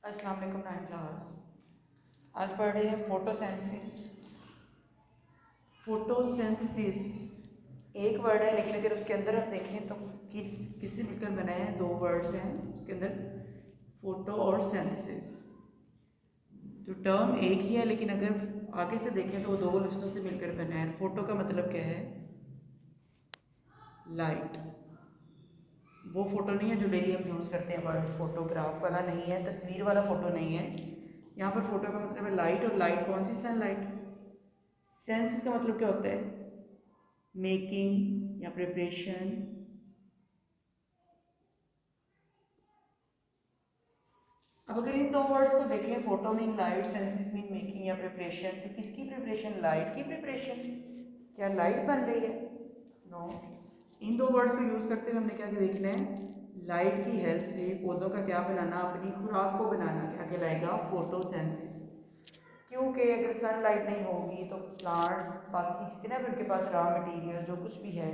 अस्सलाम वालेकुम nine class. आज पढ़ रहे हैं फोटोसेंसिस। फोटोसिंथेसिस एक वर्ड है, लेकिन अगर उसके अंदर हम देखें तो किससे मिलकर बना है? दो वर्ड्स हैं उसके अंदर, फोटो और सिंथेसिस। तो टर्म एक ही है, लेकिन अगर आगे से देखें तो वो दो लफ्ज़ों से मिलकर बना है। फोटो का मतलब क्या है? लाइट। वो फ़ोटो नहीं है जो डेली हम यूज़ करते हैं, वर्ड फोटोग्राफ वाला नहीं है, तस्वीर वाला फ़ोटो नहीं है। यहाँ पर फोटो का मतलब है लाइट, और लाइट कौन सी? सनलाइट। सेंस का मतलब क्या होता है? मेकिंग या प्रिपरेशन। अब अगर इन दो वर्ड्स को देखें, photo mean light, synthesis mean making या प्रिपरेशन, तो किसकी प्रिपरेशन? लाइट की प्रिपरेशन। क्या लाइट बन रही है? नो। इन दो वर्ड्स को यूज़ करते हुए हमने क्या देखना है? लाइट की हेल्प से पौधों का क्या बनाना? अपनी खुराक को बनाना। क्या कहलाएगा? फोटोसेंसिस। क्योंकि अगर सनलाइट नहीं होगी तो प्लांट्स, बाकी जितने भी उनके पास रॉ मटेरियल जो कुछ भी है,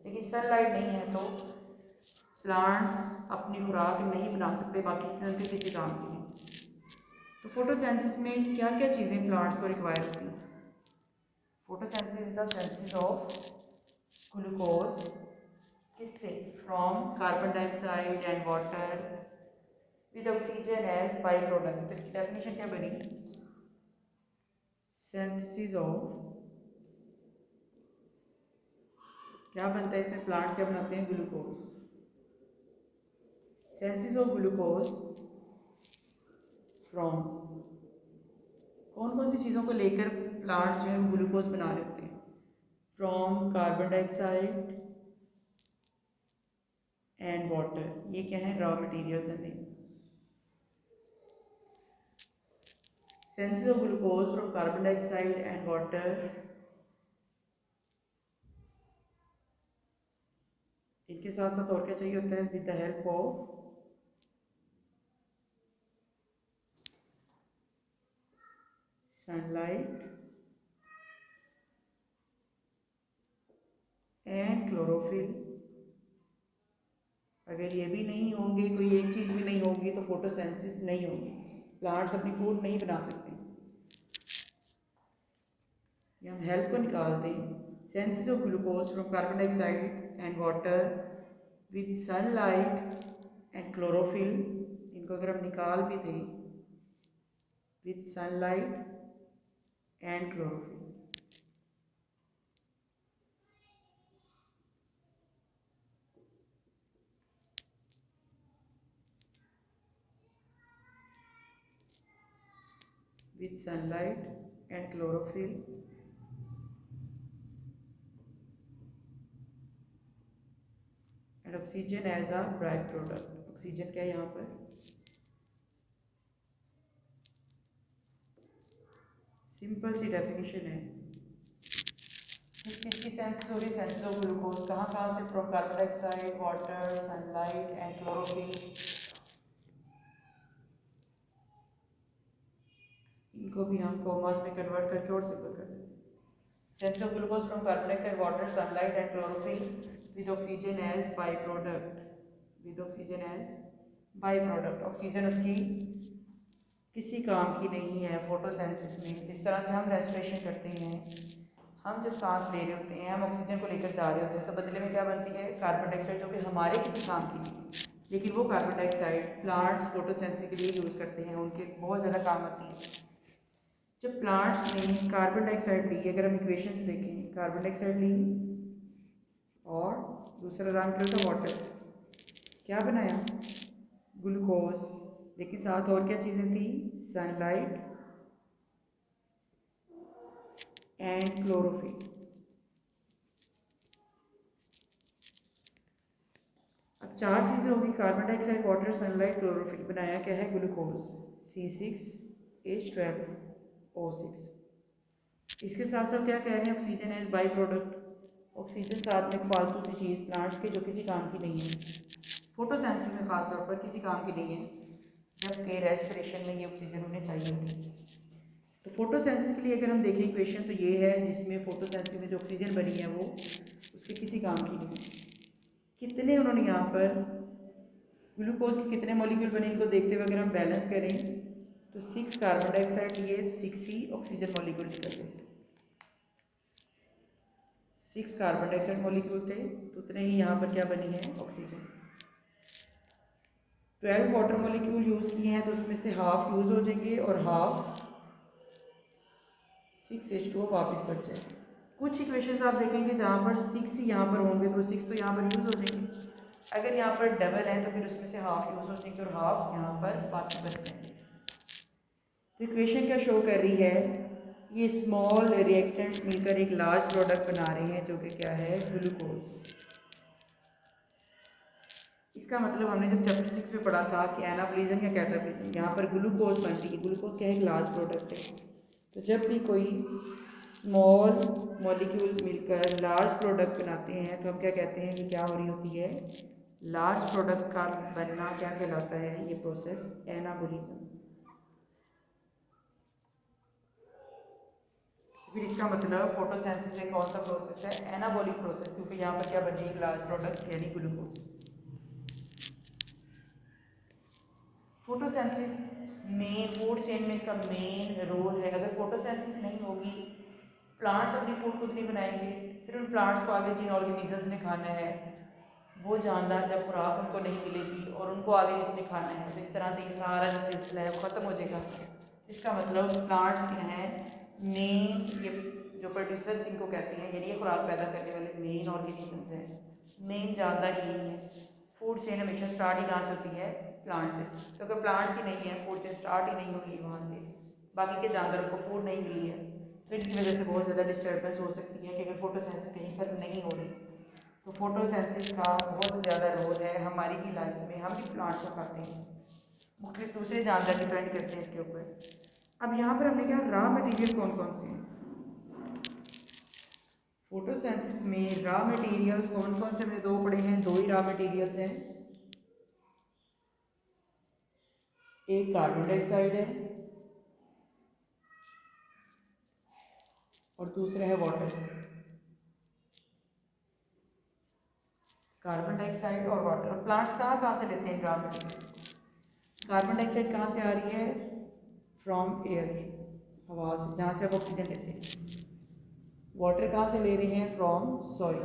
लेकिन सनलाइट नहीं है तो प्लांट्स अपनी खुराक नहीं बना सकते बाकी किसी के किसी काम के लिए। तो फोटोसेंसिस में क्या क्या चीज़ें प्लांट्स को रिक्वायर होती हैं? Photosynthesis the synthesis of glucose. किससे? From carbon dioxide and water with oxygen as by product. तो इसकी डेफिनेशन क्या बनी? सिंथेसिस ऑफ, क्या बनता है इसमें? प्लांट्स क्या बनाते हैं? Glucose. Synthesis of glucose from, कौन कौन सी चीज़ों को लेकर प्लांट जो है वो ग्लूकोज बना रहे होते हैं? From carbon dioxide and water. ये क्या है? रॉ मटेरियल्स हैं। Synthesis of glucose from carbon dioxide and water, इनके साथ साथ और क्या चाहिए होता है? With the help of sunlight and chlorophyll. अगर ये भी नहीं होंगे, कोई एक चीज़ भी नहीं होगी, तो फोटोसेंसिस नहीं होगी, प्लांट्स अपनी फूड नहीं बना सकते। ये हम हेल्प को निकाल दें। Synthesis of glucose from carbon dioxide and water with sunlight and chlorophyll, इनको अगर हम निकाल भी दें with sunlight and chlorophyll. with sunlight and chlorophyll and oxygen as a byproduct। Oxygen क्या है यहाँ पर? सिंपल सी डेफिनेशन है। किस चीज़ की सेंस हो रही? Sense of glucose. कहाँ से? From carbon dioxide, water, sunlight and chlorophyll. इनको भी हम कॉमर्स में कन्वर्ट करके और सिंपल कर देते हैं। Synthesis of glucose from carbon dioxide, water, sunlight and chlorophyll with oxygen as by product. With oxygen as by product. Oxygen उसकी किसी काम की नहीं है फोटोसेंसिस में। जिस तरह से हम रेस्पिरेशन करते हैं, हम जब सांस ले रहे होते हैं, हम ऑक्सीजन को लेकर जा रहे होते हैं, तो बदले में क्या बनती है? कार्बन डाइऑक्साइड, जो कि हमारे किसी काम की नहीं, लेकिन वो कार्बन डाइऑक्साइड प्लांट्स फोटोसेंसिस के लिए यूज़ करते हैं, उनके बहुत ज़्यादा काम आती है। जब प्लांट्स ने कार्बन डाइऑक्साइड ली, अगर हम इक्वेशन से देखें, कार्बन डाइऑक्साइड ली और दूसरा रंग क्या था? वाटर। क्या बनाया? ग्लूकोज। लेकिन साथ और क्या चीज़ें थी? Sunlight and chlorophyll. अब चार चीज़ें होगी, carbon dioxide, water, sunlight, chlorophyll. बनाया क्या है? Glucose, C6H12O6। इसके साथ साथ क्या कह रहे हैं? Oxygen as by product. Oxygen साथ में फालतू सी चीज़ प्लांट्स के, जो किसी काम की नहीं है, फोटोसेंसिस में खास तौर पर किसी काम की नहीं है, जबकि रेस्पिरेशन में ये ऑक्सीजन उन्हें चाहिए होती है। तो फोटोसेंसिस के लिए अगर हम देखें इक्वेशन, तो ये है जिसमें फोटोसेंसिस में जो ऑक्सीजन बनी है वो उसके किसी काम की नहीं है। कितने उन्होंने यहाँ पर ग्लूकोज के कितने मॉलिक्यूल बने इनको देखते हुए अगर हम बैलेंस करें तो 6 कार्बन डाइऑक्साइड लिए तो 6 ही ऑक्सीजन मॉलिक्यूल निकल गए। 6 कार्बन डाइऑक्साइड मॉलिक्यूल थे तो उतने ही यहाँ पर क्या बनी है ऑक्सीजन। 12 वाटर मॉलिक्यूल यूज़ किए हैं तो उसमें से हाफ यूज़ हो जाएंगे और हाफ 6H2O वापस बच जाएंगे। कुछ इक्वेशंस आप देखेंगे जहाँ पर 6 ही यहाँ पर होंगे तो 6 तो यहाँ पर यूज़ हो जाएंगे। अगर यहाँ पर डबल है तो फिर उसमें से हाफ यूज़ हो जाएंगे और हाफ यहाँ पर बाकी बच जाएंगे। तो इक्वेशन क्या शो कर रही है, ये स्मॉल रिएक्टेंट्स मिलकर एक लार्ज प्रोडक्ट बना रहे हैं जो कि क्या है ग्लूकोज। इसका मतलब हमने जब चैप्टर 6 में पढ़ा था कि एनाबॉलिज्म या कैटाबॉलिज्म, यहाँ पर ग्लूकोज बनती है। ग्लूकोज क्या है, एक लार्ज प्रोडक्ट है। तो जब भी कोई स्मॉल मॉलिक्यूल्स मिलकर लार्ज प्रोडक्ट बनाते हैं तो हम क्या कहते हैं कि क्या हो रही होती है, लार्ज प्रोडक्ट का बनना क्या कहलाता है, ये प्रोसेस एनाबॉलिज्म। फिर इसका मतलब फोटोसिंथेसिस एक कौन सा प्रोसेस है, एनाबॉलिक प्रोसेस, क्योंकि यहाँ पर क्या बन रही है, लार्ज प्रोडक्ट यानी ग्लूकोज। फोटोसिंथेसिस में फूड चेन में इसका मेन रोल है। अगर फोटोसिंथेसिस नहीं होगी, प्लांट्स अपनी फूड खुद नहीं बनाएंगे, फिर उन प्लांट्स को आगे जिन ऑर्गेनिजम्स ने खाना है वो जानदार जब खुराक उनको नहीं मिलेगी और उनको आगे जिसने खाना है, तो इस तरह से ये सारा जो सिलसिला है वो ख़त्म हो जाएगा। इसका मतलब प्लांट्स क्या हैं, मेन ये जो प्रोड्यूसर्स इनको कहते हैं, यानी ये खुराक पैदा करने वाले मेन ऑर्गेनिजम्स हैं, मेन जानदार यही है। फूड चेन हमेशा स्टार्ट ही कहाँ से होती है, प्लांट से। तो अगर प्लांट्स ही नहीं है, फूड चेन स्टार्ट ही नहीं होगी वहाँ से, बाकी के जानवरों को फूड नहीं मिली है, तो इनकी वजह से बहुत ज़्यादा डिस्टर्बेंस हो सकती है कि अगर फोटोसिंथेसिस कहीं पर नहीं हो रही। तो फोटोसिंथेसिस का बहुत ज़्यादा रोल है हमारी भी लाइफ में। हम भी प्लांट्स को खाते हैं, मुख्तलिफ दूसरे जानवर डिपेंड करते हैं इसके ऊपर। अब यहाँ पर हमने क्या, रॉ मटेरियल कौन कौन से हैं फोटोसिंथेसिस में, रॉ मटेरियल्स कौन कौन से, हमने दो पढ़े हैं, दो ही रॉ मटेरियल्स हैं। एक कार्बन डाइऑक्साइड है और दूसरा है वाटर। कार्बन डाइऑक्साइड और वाटर। और प्लांट्स कहाँ कहाँ से लेते हैं रॉ मटेरियल, कार्बन डाइऑक्साइड कहाँ से आ रही है, फ्रॉम एयर, हवा से, जहाँ से आप ऑक्सीजन लेते हैं। वाटर कहाँ से ले रहे हैं, फ्रॉम सॉइल,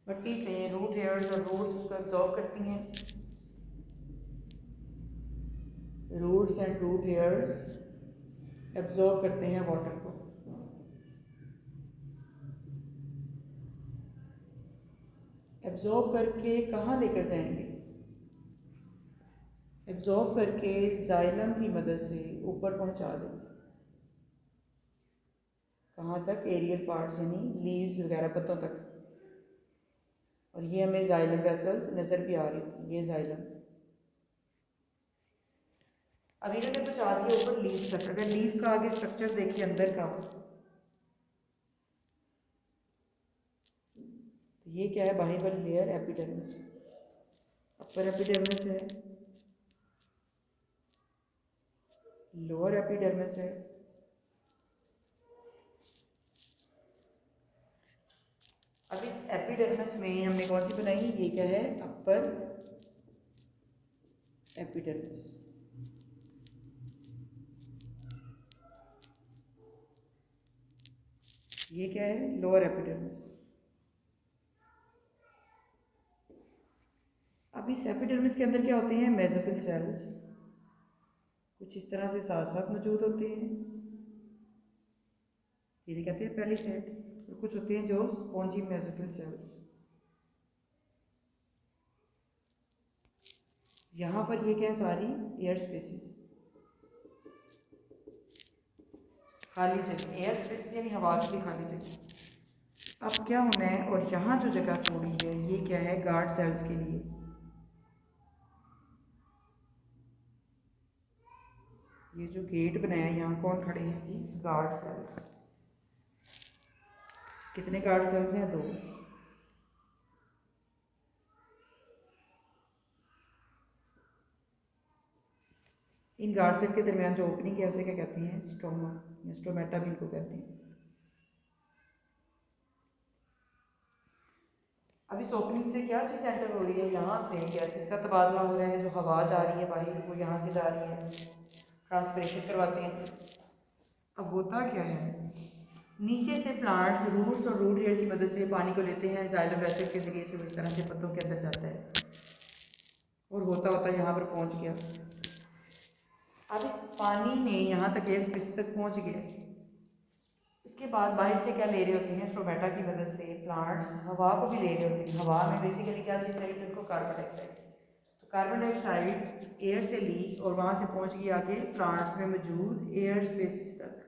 मिट्टी से। रूट हेयर्स और रूट्स उसको एब्जॉर्ब करती हैं, roots and root hairs absorb करते हैं वाटर को। एब्जॉर्ब करके कहाँ लेकर जाएंगे, एब्जॉर्ब करके जाइलम की मदद से ऊपर पहुंचा देंगे। कहाँ तक, एरियल पार्ट्स यानी लीव्स वगैरह, पत्तों तक। और ये हमें जाइलम वेसल्स नज़र भी आ रही थी, ये जाइलम। अब इन्होंने पहुँचा दिया ऊपर लीव तक। अगर लीव का आगे स्ट्रक्चर देखिए अंदर का, तो ये क्या है, बाह्य लेयर एपिडर्मिस, अपर एपिडर्मिस है, लोअर एपिडर्मिस है। अब इस एपिडर्मिस में हमने कौन सी बनाई, ये क्या है, अपर एपिडर्मिस। ये क्या है, लोअर एपिडर्मिस। अब इस एपिडर्मिस के अंदर क्या होते हैं, मेसोफिल सेल्स, कुछ इस तरह से साथ साथ मौजूद होते हैं, ये कहते हैं पहली सेट। और कुछ होते हैं जो स्पॉन्जी मेसोफिल सेल्स। यहाँ पर ये क्या है, सारी एयर स्पेसिस, खाली जगह, एयर स्पेसिस यानी हवा की खाली जगह। अब क्या होना है, और यहाँ जो जगह छोड़ी है ये क्या है, गार्ड सेल्स के लिए। ये जो गेट बनाया है यहाँ कौन खड़े हैं जी, गार्ड सेल्स। कितने गार्ड सेल्स हैं, 2। इन गार्ड सेल के दरमियान जो ओपनिंग है उसे क्या कहते हैं, स्टोमा या स्टोमेटा भी इनको कहते हैं। अब इस ओपनिंग से क्या चीज़ एंटर हो रही है, यहाँ से गैसेस का तबादला हो रहा है, जो हवा जा रही है बाहर वो यहाँ से जा रही है, ट्रांसपिरेशन करवाते हैं। अब होता क्या है, नीचे से प्लांट्स रूट्स और रूट हेयर की मदद से पानी को लेते हैं, जाइलम एसिड के ज़रिए से वो इस तरह से पत्तों के अंदर जाता है और होता होता यहाँ पर पहुँच गया। अब इस पानी में यहाँ तक एयर स्पेस तक पहुँच गया। इसके बाद बाहर से क्या ले रहे होते हैं, स्ट्रोमेटा की मदद से प्लांट्स हवा को भी ले रहे होते हैं। हवा में बेसिकली क्या चीज़ चाहिए उनको, कार्बन डाइऑक्साइड। तो कार्बन डाइऑक्साइड एयर से ली और वहाँ से पहुँच गई आगे प्लांट्स में मौजूद एयर स्पेसिस तक।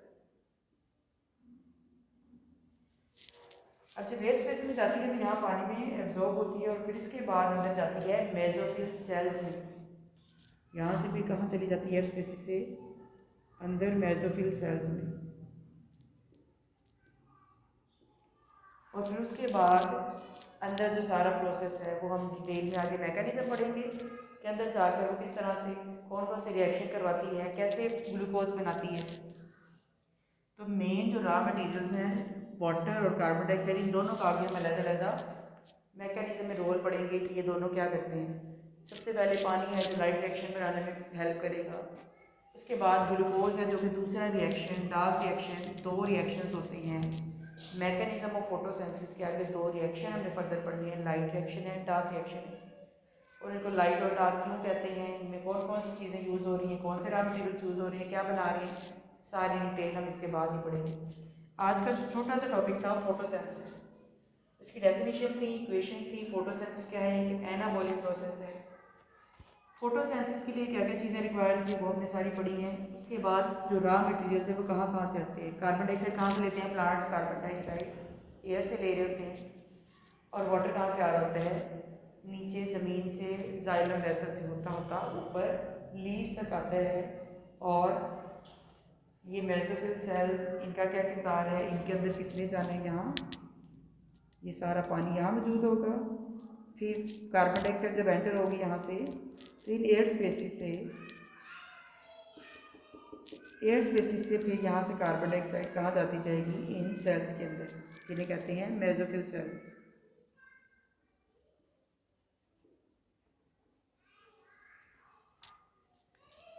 अब जब एयर स्पेस में जाती है तो यहाँ पानी में एब्जॉर्ब होती है और फिर इसके बाद अंदर जाती है मेसोफिल सेल्स में। यहाँ से भी कहाँ चली जाती है एयर स्पेसिस से अंदर मेसोफिल सेल्स में। और फिर उसके बाद अंदर जो सारा प्रोसेस है वो हम डिटेल में आगे मैकेनिज्म पढ़ेंगे कि अंदर जाकर वो किस तरह से कौन कौन से रिएक्शन करवाती है, कैसे ग्लूकोज बनाती है। तो मेन जो रॉ मटेरियल्स हैं वाटर और कार्बन डाइऑक्साइड, इन दोनों का भी हम अलग-अलग मैकेनिज्म में रोल पढ़ेंगे कि ये दोनों क्या करते हैं। सबसे पहले पानी है जो लाइट रिएक्शन बनाने में हेल्प करेगा। उसके बाद ग्लूकोज है जो कि दूसरा रिएक्शन, डार्क रिएक्शन, दो रिएक्शंस होते हैं। मैकेनिज्म ऑफ फोटोसिंथेसिस के आगे दो रिएक्शन हमने फर्दर पढ़नी है, लाइट रिएक्शन है, डार्क रिएक्शन है। और इनको लाइट और डार्क क्यों कहते हैं, इनमें कौन कौन सी चीज़ें यूज़ हो रही हैं, कौन से रॉ मटेरियल्स यूज़ हो रहे हैं, क्या बना रहे हैं, सारी डिटेल हम इसके बाद ही पढ़ेंगे। आज का जो छोटा सा टॉपिक था फोटोसिंथेसिस, इसकी डेफिनेशन थी, इक्वेशन थी। फोटोसिंथेसिस क्या है, एक एनाबॉलिक प्रोसेस है। फोटोसिंथेसिस के लिए क्या क्या चीज़ें रिक्वायर्ड थी वो हमने सारी पढ़ी हैं। उसके बाद जो रॉ मटेरियल्स है वो कहाँ कहाँ से आते हैं, कार्बन डाइऑक्साइड कहाँ से लेते हैं, प्लांट्स कार्बन डाइऑक्साइड एयर से ले रहे होते हैं। और वाटर कहाँ से आ रहा होता है, नीचे ज़मीन से जाइलम वेसल से होता होता ऊपर लीव्स तक आता है। और ये मेसोफिल सेल्स, इनका क्या किरदार है, इनके अंदर किसने जाना है, यहाँ ये सारा पानी यहाँ मौजूद होगा। फिर कार्बन डाइऑक्साइड जब एंटर होगी यहाँ से तो इन एयर स्पेसिस से फिर यहाँ से कार्बन डाइऑक्साइड कहाँ जाती जाएगी, इन सेल्स के अंदर, जिन्हें कहते हैं मेसोफिल सेल्स।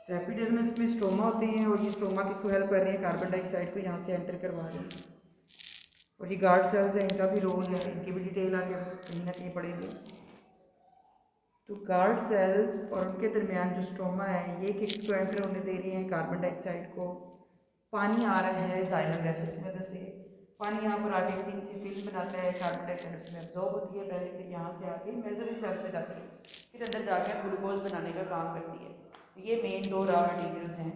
तो एपिडर्मिस में स्ट्रोमा होते हैं और ये स्ट्रोमा किसको हेल्प कर रहे हैं, कार्बन डाइऑक्साइड को यहाँ से एंटर करवा रहे हैं। और ये गार्ड सेल्स हैं, इनका भी रोल है, इनकी भी डिटेल आगे कहीं ना कहीं पढ़ेंगे। तो गार्ड सेल्स और उनके दरमियान जो स्ट्रोमा है ये किसको एंटर होने दे रही हैं, कार्बन डाइऑक्साइड को। पानी आ रहा है जाइलम वेसल की मदद से, पानी यहाँ पर आगे थिन सी फिल्म बनाता है, कार्बन डाइऑक्साइड उसमें एब्जॉर्ब होती है पहले, फिर यहाँ से आके मेसोफिल सेल्स में जाती है, फिर अंदर जाकर ग्लूकोज बनाने का काम करती है। तो ये मेन दो रॉ मटीरियल्स हैं।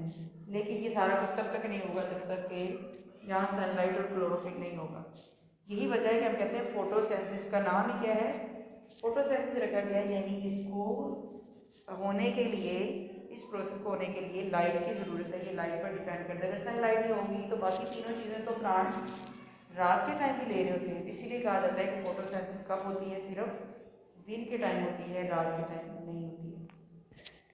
लेकिन ये सारा कुछ तब तक नहीं होगा जब तक कि यहाँ सनलाइट और क्लोरोफिल नहीं होगा। यही वजह है कि हम कहते हैं फोटोसिंथेसिस का नाम ही क्या है, फोटोसिंथेसिस रखा गया है। यानी जिसको होने के लिए, इस प्रोसेस को होने के लिए लाइट की ज़रूरत है, ये लाइट पर डिपेंड करता है। अगर सनलाइट नहीं होगी तो बाकी तीनों चीज़ें तो प्लांट्स रात के टाइम भी ले रहे होते हैं। इसीलिए कहा जाता है कि फोटोसिंथेसिस कब होती है, सिर्फ दिन के टाइम होती है, रात के टाइम नहीं होती है।